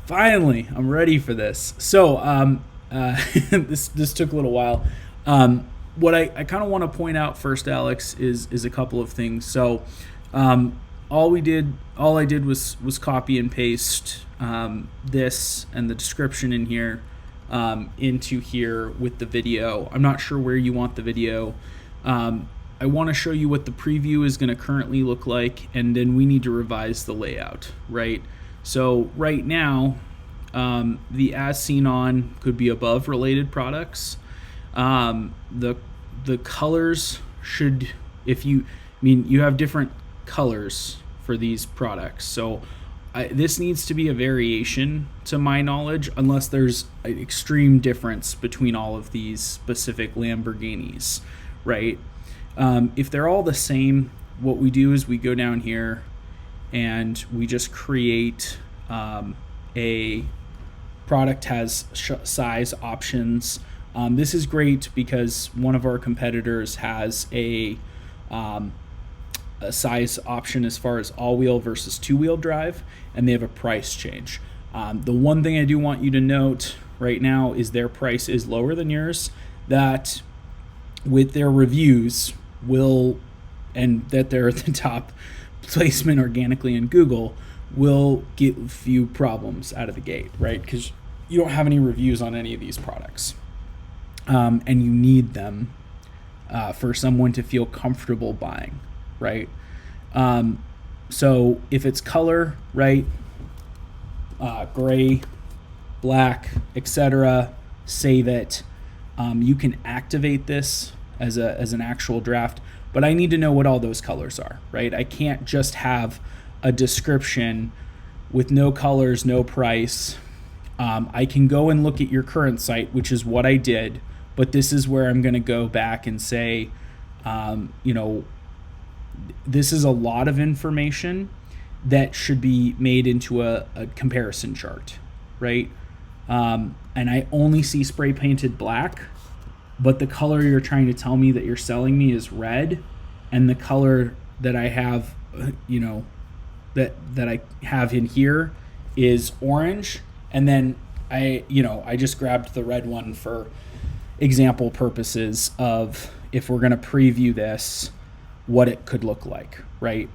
Finally, I'm ready for this. So, this took a little while. What I kind of want to point out first, Alex, is a couple of things. So, all I did was copy and paste this and the description in here into here with the video. I'm not sure where you want the video. I want to show you what the preview is going to currently look like, and then we need to revise the layout, right? So right now, the as seen on could be above related products. The colors should, you have different colors for these products. So this needs to be a variation to my knowledge, unless there's an extreme difference between all of these specific Lamborghinis, right? If they're all the same, what we do is we go down here and we just create a product has size options. This is great because one of our competitors has a size option as far as all-wheel versus two-wheel drive, and they have a price change. The one thing I do want you to note right now is their price is lower than yours. That with their reviews and that they're at the top placement organically in Google, will get a few problems out of the gate, right? Because you don't have any reviews on any of these products, and you need them for someone to feel comfortable buying, right? So if it's color, right, gray, black, etc., save it. You can activate this as an actual draft, but I need to know what all those colors are, right? I can't just have a description with no colors, no price. I can go and look at your current site, which is what I did, but this is where I'm going to go back and say, this is a lot of information that should be made into a comparison chart, right? And I only see spray painted black, but the color you're trying to tell me that you're selling me is red, and the color that I have, that I have in here is orange, and then I just grabbed the red one for example purposes of if we're going to preview this, what it could look like, right?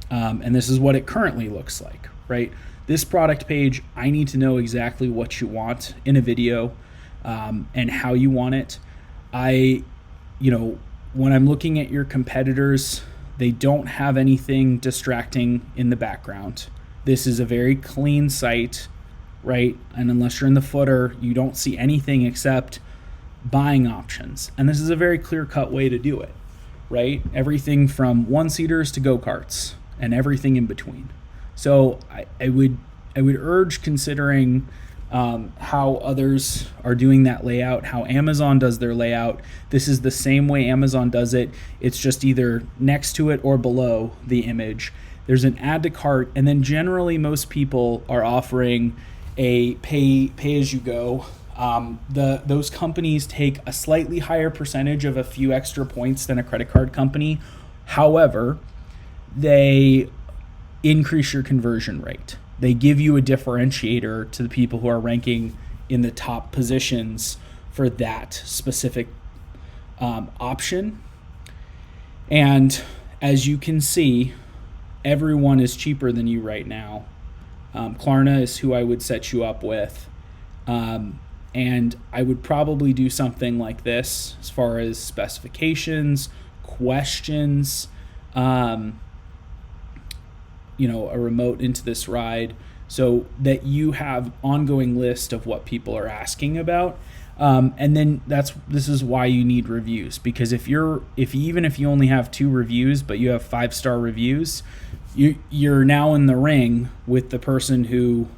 And this is what it currently looks like, right? This product page, I need to know exactly what you want in a video and how you want it. When I'm looking at your competitors, they don't have anything distracting in the background. This is a very clean site, right? And unless you're in the footer, you don't see anything except buying options. And this is a very clear-cut way to do it, right? Everything from one-seaters to go-karts and everything in between. So I would urge considering how others are doing that layout, how Amazon does their layout. This is the same way Amazon does it. It's just either next to it or below the image. There's an add to cart, and then generally most people are offering a pay as you go. Those companies take a slightly higher percentage of a few extra points than a credit card company. However, they increase your conversion rate. They give you a differentiator to the people who are ranking in the top positions for that specific option. And as you can see, everyone is cheaper than you right now. Klarna is who I would set you up with. And I would probably do something like this as far as specifications, questions, a remote into this ride, so that you have ongoing list of what people are asking about. And then this is why you need reviews, because if you only have 2 reviews, but you have 5-star reviews, you're now in the ring with the person who,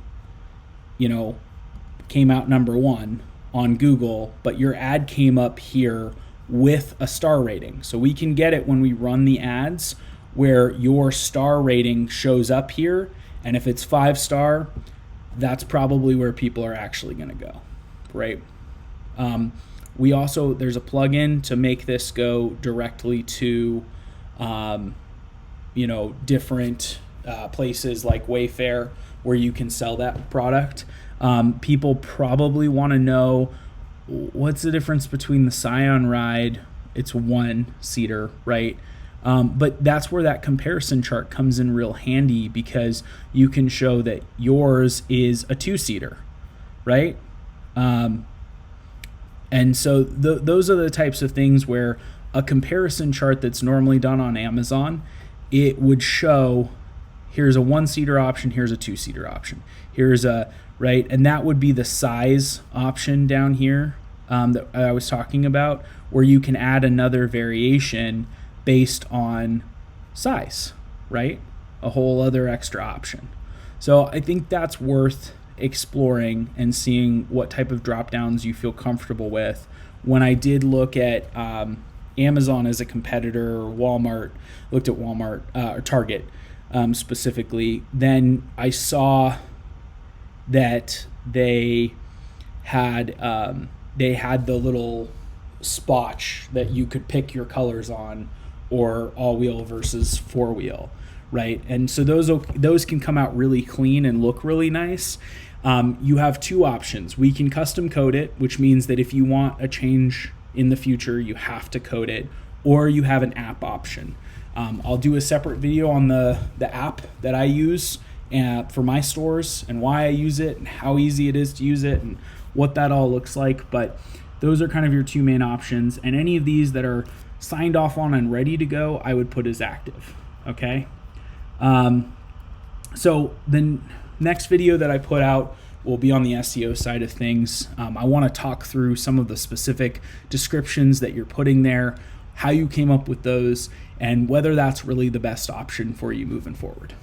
came out number 1 on Google, but your ad came up here with a star rating. So we can get it when we run the ads where your star rating shows up here, and if it's 5-star, that's probably where people are actually going to go, right? There's a plugin to make this go directly to, different places like Wayfair, where you can sell that product. People probably want to know, what's the difference between the Scion Ride? It's 1-seater, right? But that's where that comparison chart comes in real handy, because you can show that yours is a 2-seater, right? And so those are the types of things where a comparison chart that's normally done on Amazon, it would show, here's a 1-seater option, here's a 2-seater option, here's a, right? And that would be the size option down here that I was talking about, where you can add another variation based on size, right? A whole other extra option. So I think that's worth exploring and seeing what type of drop downs you feel comfortable with. When I did look at Amazon as a competitor, or Walmart, looked at Walmart or Target specifically, then I saw that they had the little spotch that you could pick your colors on, or all-wheel versus 4-wheel, right? And so those can come out really clean and look really nice. You have two options. We can custom code it, which means that if you want a change in the future, you have to code it, or you have an app option. I'll do a separate video on the app that I use for my stores, and why I use it, and how easy it is to use it, and what that all looks like. But those are kind of your two main options, and any of these that are signed off on and ready to go, I would put as active, okay? So the next video that I put out will be on the SEO side of things. I want to talk through some of the specific descriptions that you're putting there, how you came up with those, and whether that's really the best option for you moving forward.